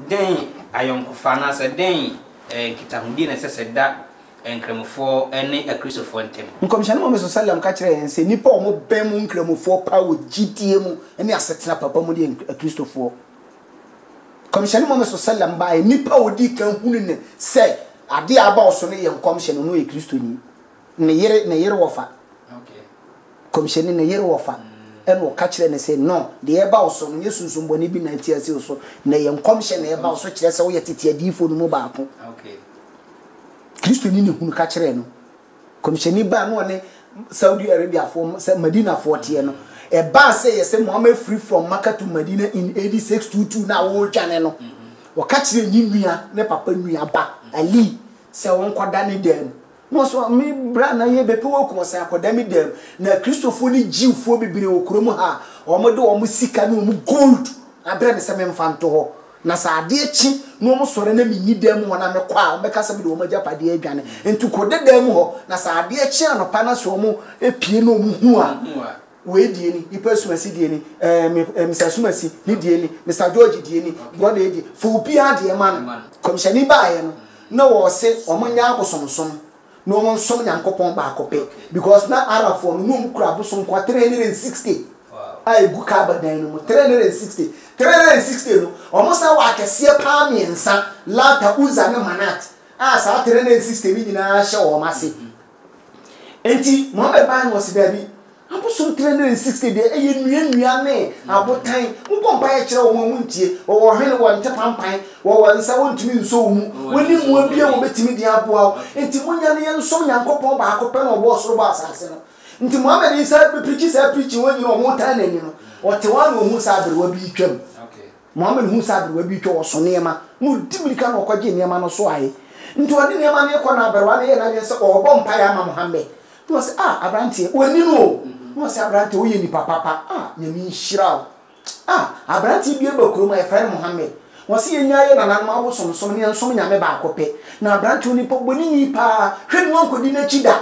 den ayonkofa na se den kitahudi na se da enkramofo ene akrisofo ntem nkomshane mo meso sallam ka kire yen se nipa omo ben mu nkramofo pa wo gidie mu ene asetena papa mu de akristofo komshane mo meso sallam ba nipa odi kan hunu ne se ade aba oso ne yen komshane no e kristoni ne yere wofa okay komshane ne yere wofa eno ka kire ne se no de eba oso no yesunsun boni bi na tiase oso ne yen komshane eba oso kire se wo ye tete adifo no mu ba ko okay Kristo ni ne hunu ka kire no komishani ba no ne Saudi Arabia for Medina 40 no e ba say yes Muhammad free from Makkah to Medina in AD 622 na wo twane no wo ka kire ni nua ne papa nua ba Ali se won koda ne dem no so mi bra na ye bepe wo ko se akoda mi dem na Kristofo ni jiwfo bibire wo kromu ha o mo de o mo sika no mo gold abre me se me mfanto ho na sa ade echi no mo sore na minyi dem ho na me kwa o beka se be do mo japade adwane entu ko de dem ho na sa ade echi anopa na so mo epie no mo hu a we die ni ipa sumasi die ni Mr. Sumasi ni die ni Mr. George die ni God die fu bi ade man komishani ba ye no na wo se o mo nya abosomsom no mo nsom nyankopon ba akope because na arafo no mo kura abosom kwa 360 ai gu ka badan no 360 no almost na wa kese pa miensa lata uza ne manat sa 360 bi nyina hye wo mase enti mo be ban wo se dabi abosom 360 de eye nua ne abotan mo mpa ye kire wo mo ntie wo hwene wo nte pampan wo nsa wo ntumi nso mu woni mu abia wo betimi di aboa enti mo nya ne nso nyankopon ba akopɛ na obo soro ba asase no nti Muhammad Isa preach woni no mo tan nani no o te wan wo hu sabre wa bi twam Muhammad hu sabre wa bi twa wo so nema mu dibirika na okwaje nema no so aye nti odi nema ne ko na aberwa ne ye na se o bo mpa ya ma Muhammad no se abrantie woni no se abrantie wo ye ni papa nyami nhira abrantie bi e bakuru ma e friend Muhammad wo se ye nya ye na nan ma wo somsom ne nsom nya me ba akope na abrantie oni poboni ni pa hwenu ankodi na chida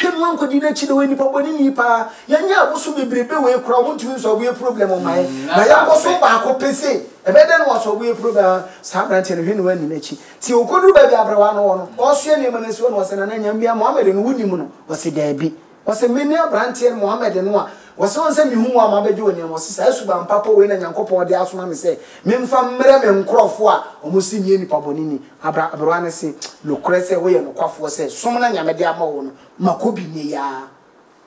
hwenu ankodi na chida we ni poboni ni pa ya nya aboso bebrebe we kura wo ntumi so we problem o mai na ya boso ba akope se ebede no so we problem sa abrantie no hwenu ani na chi ti okodu ba bi abrawa no no o so ye ne ma na si wo no se na nya bia Muhammad no wuni mu no o se da bi o se me ne abrantie Muhammad no a o se won se mi hu wa ma beje oni mo se sa suba mpapo we na nyankopon de asoma me se me mfa mmere me nkrofo a o mo si nie ni paboni ni abrawa ne se lokure se we ye no kwafo se som na nyame de ama wo no makobi ni ya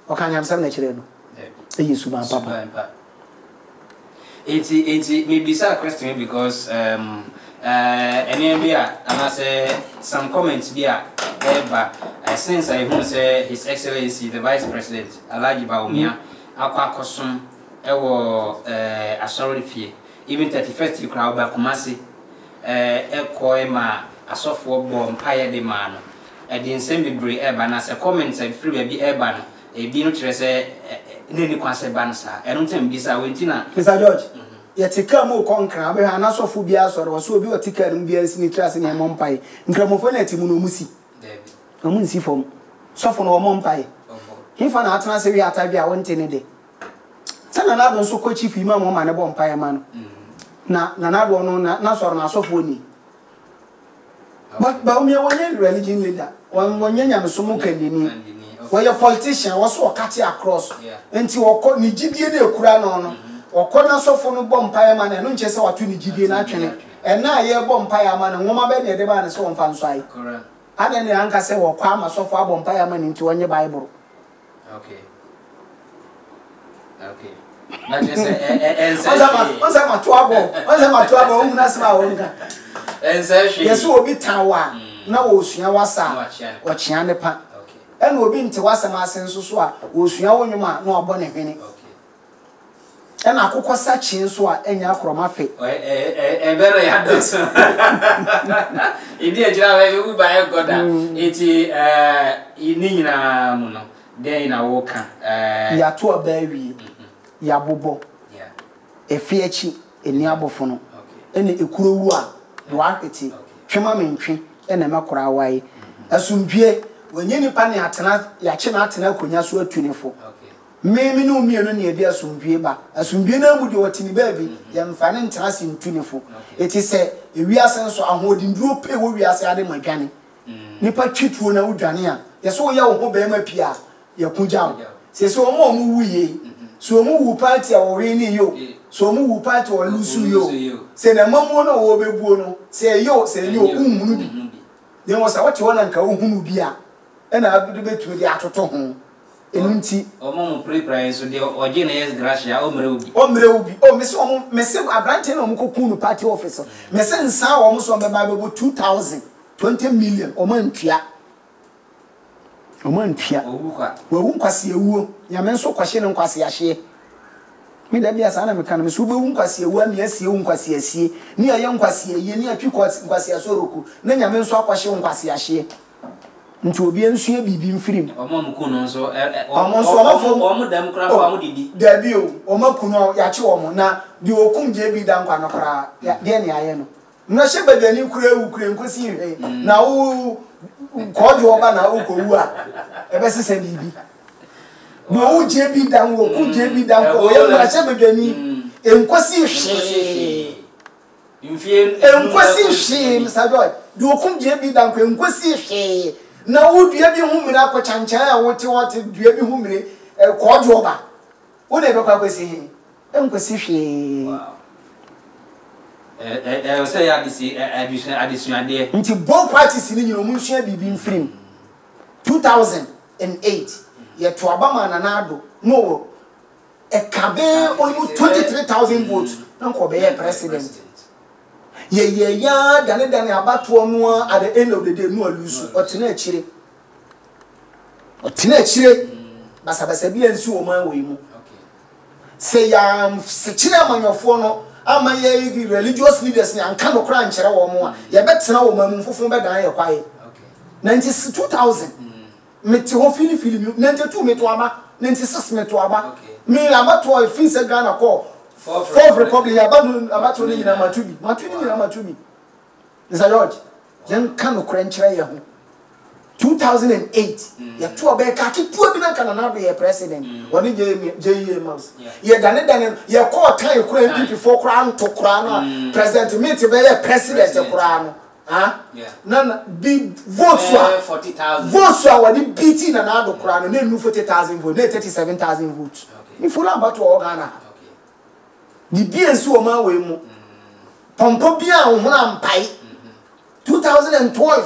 o kan nyam sam na kire no e suba mpapa it's maybe a question because any bia and say some comments bia since I who say His Excellency the Vice President Alhaji Bawumia akwakosom ewo asori fie even 31st crowd ba Kumasi ekoi ma asofo bo mpaye de ma no e di nsem bebre eba na se comments e free ba bi eba no e bi no kire se ne ni kwase ban sa eno ntem bi sa wenti na Mr. George yetika mo konkra be na asofo bi asori wo so obi otika no bi asini trase ne mo mpaye nkramofo na timu no musi amunsi fom sofo no mo mpaye hifa na atena se wi atabi a wonte ne de sana na do so ko chief imam mo ma ne bo mpaye ma no na do no na soro na sofo ni ba o mi wonye religion leader wonye nyame so mo kandini wo politician wo so okate across enti wo ko ni gidie na ekura no wo na sofo no bo mpaye ma na no nche se wato ni gidie na atwene na ye bo mpaye ma na ngoma be ne de ba na se won fa nso ai ada ne anka se wo kwa ma sofo abo mpaye ma ni nti wonye bible okay na je se onza ma to abo unu asema wonka yeso obi tawa na wo sua wasa o chia ne pa okay ena obi nte wasa ma asenso so a wo sua wonwuma na obo ne hwene okay ena akokosa chi nso a enya akroma fe bere ya dos idi ejira we u ba e goda eti ni nyina mu no den na wo ka ya to abawi ya bobo efiechi eni abofo no ena ekurowu a wa eti twema mentwe ena makora wae asumdue wanye nipa ne atena ya che na atena konya so atunifo me no mi no na e dia sombie ba asombie na mu de wotini baby ye mfa ne ntrase ntunifo eti se ewiase nso ahodinduro pe wo wiase ade madwane nipa twituo na wodwane a ye so ye wo ho be ma pia ye kugya se so mo wuye so mo wu party a wo we ni yo so mo wu party wo lusu yo se na mamu no wo bebuo no se yo unhunu bi de wo sa wote wona nka unhunu bi a na abidu betu de atoto ho enunti omo pre so de oje na yes gracia omre ubi o me se abrante na omukokun no party office me se nsa wo mo so be ba bebo 2020 million o man tua owuka wo nkwase ewuo ya me nso kwahye ne nkwase ahye me da bia sa na me kan me so be nkwase ewuo me asie nkwase asie ni aye nkwase ye ni atwi nkwase asoroku na nya me nso akwahye nkwase ahye nti obi ensu bibi mfirim omo no nso omo dam kra fa omo didi da bi o omo kuno ya che omo na di okum je bi dan kwa no kra ya de ne aye no na hye badani kura ewu kura nkosi hwe na wo kojo oba na wo ko wu a ebe sese bibi no wo je bi dan wo ku je bi dan ko ya na hye badani enkosi hwe enkosi hwe msadoy di okum je bi dan ko enkosi hwe na wo dua bi hu mira ko chanchan a wote dua bi hu mire kojo oba wo na be kwa kwesi he enkosi hwe say addition ade nti both parties ni nyino mu nsua bibi mfirim 2008 ye to abama na ado no e kabe almost 23,000 votes na ko be president ye ya dane abato no at the end of the day no alusu otena akire basa bi ansi o man we mu say ya se kire amanyofo no ama ye religious leaders ni anka no kra nkyere wo mo a ye betena wo mamu fofo be dan ye kwae 2000 meti ho fili 92 meto aba 96 meto aba me abato e finse Ghana ko Fourth Republic abato ni nyina matubi Mr. George yen ka no kra nkyere ye ho 2008 ya to obe ka kipuo bi na kana na be president woni je months ye dane ye ko tan kura MPP4 kura nto kura na president meet be ye president kura no na big votes 40,000 votes wa di BT na do kura no na nu 40,000 votes na 37,000 votes ni fula bato o Ghana ni biensi o ma we mu pompo bia ho na mpai 2012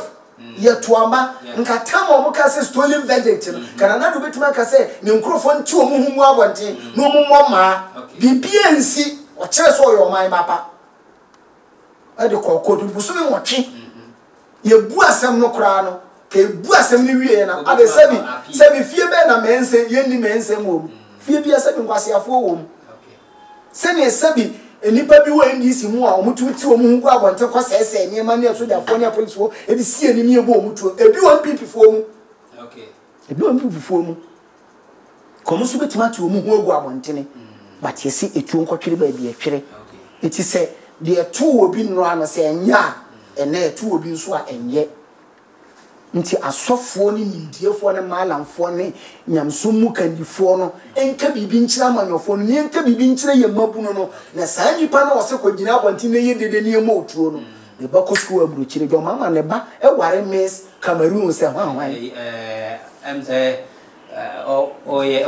ye tuamba nka tamo mo ka se stolen verdict no kana na do betuma ka se ne nkrofo nti o mu humu abonte no mu moma bibia nsi o kire so yo man papa ade ko du busu mi wotwe ye bu asem no kra no ke bu asem ni wie na ade sebi fie be na mense ye ni mense mo fie bia sebi nkwase afo wo se ne sebi enipa bi wa NDC mu a omututi o mu hu abonte ko sese ni ma ne so da fo ne police wo e bi sie ni mi ebo omutu e bi won PP fo mu e bi won PP fo mu ko mu so betima ti o mu hu egu abonte ne but yesi etu nkotwere ba bi etwere eti se de etu obi nro ana se enya ene etu obi nso a enye nti asofo ni nimdiefo ne malamfo ne nyamsomu kandifo no enka bibi nkyira manyofo no ne enka bibi nkyira ye mabuno no na saa nipa na wose ko gina abonti ne ye dede ne mo otuo no ne ba ko school abruchire do mama ne ba e ware Miss Cameroon se hwan am say oye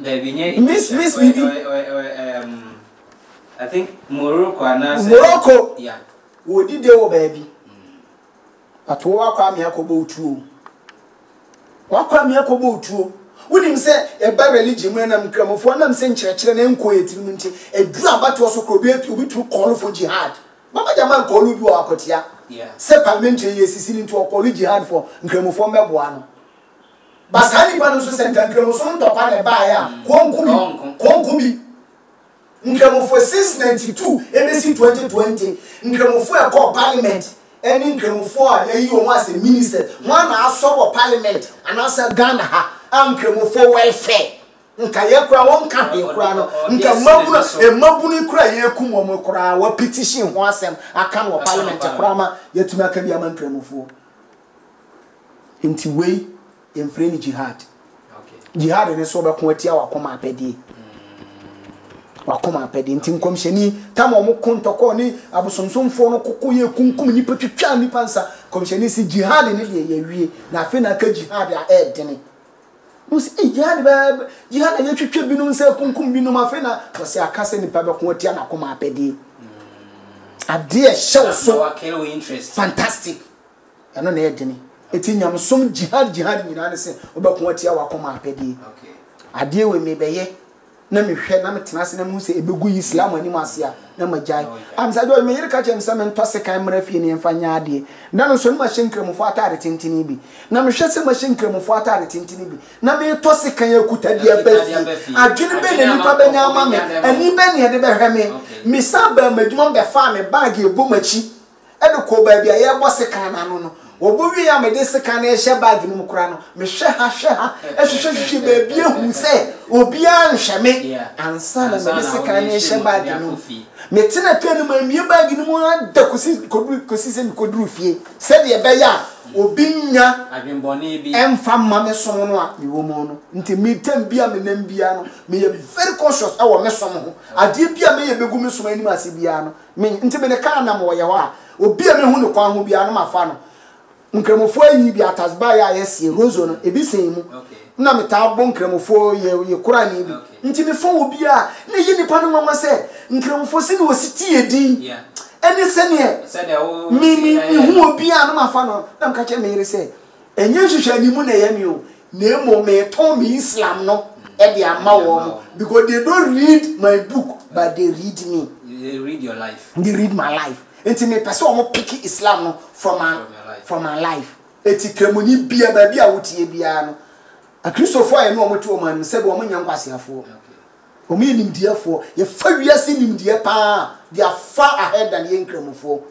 the binye Miss bibi I think Morocco yeah wo dide wo baby ato wakwa me akobo otuo wonim se e ba religion mu na mkramofo na mse nkyerɛkyerɛ na enko yetirim nti edu abato so ko obi tu call for jihad mama jama call bi wa akotia se parliamentary yesisi ni to call jihad for nkramofo meboa no basani ba no so se nkramofo ntopa ne ba ya konkumi nkramofo 692 emesi 2020 nkramofo e call parliament any nkramofo a eyi o ase minister one na asobo parliament and asa Ghana ha nkramofo welfare nka ye kura won ka he kura no nka mabunu kura ye kumo mo kura wa petition ho asem aka no parliament kura ma yetumi aka bi ama nkramofo inti we emfre ni jihad jihad ne so be ko atia wakoma apedie wakoma apedie nti nkomhyeni tama omo kontoko ni abosomsomfo no kokoye kunkum ni patwitwa ni pansa komhyeni si jihad ne de ye wie na afi na ka jihad a edene no si jihad ba jihad ye twitwa binum se kunkum binum afi na so akase ni pa be ko atia na koma apedie ade show so fantastic ano na edene eti nyamsom jihad nyina ne se obekon atia wakoma apedie okay ade we me beye na me hwe na me tenase na mu se ebegu islam ani masia na majai am sa do me yire ka chem se me ntose kan mra fie ne mfa nya ade na no so ni machine kremfo atare tintini bi na me hwe se machine kremfo atare tintini bi na me tose kan yakuta dia bafi adwene be ne nipa be nya ma me ani be ne de be hwe me sa ba madwuma be fa me bag e bomachi e de ko ba bia ye bose kan na no obowi ya me de sika na ehye bag ni mukura no me hwe ha ehwehwe ba bia hu se obi an hwe me ansa na me de sika na ehye bag ni me tena tenu ma mie bag ni mu ada kosi se koduru fie se de be ya obi nya adwenbone bi emfa ma me som no a me wo mo no nti me tem bia me nam bia no me ye very conscious awo me som ho ade bia me ye begu me som ani ma se bia no me nti me ne ka na mo ye ho a obi a me hu ne kwan ho bia no ma fa no nkremofo ayi bi atasba ya yesie rozo no ebi sen mu na meta bo nkremofo ye kura ni bi nti me fo obi a na yi nipa no mama se nkremofo si no ositi edi eni se ne mi hu obi a no mafa no na mka che me yire se enye hwehwa ni mu na ye mi o na emo me ton mi islam no e de ama wo because they don't read my book but they read me. They read your life. They read my life. Enti me pese omo pick Islam no from my life. Eti kremoni bia ba bia wotie bia no. A Christopher ayi no omo tu omo an se be omo nyankwasiafo. Omo nimdiafo ye fa wiase nimdia pa. They are far ahead than the kremofo.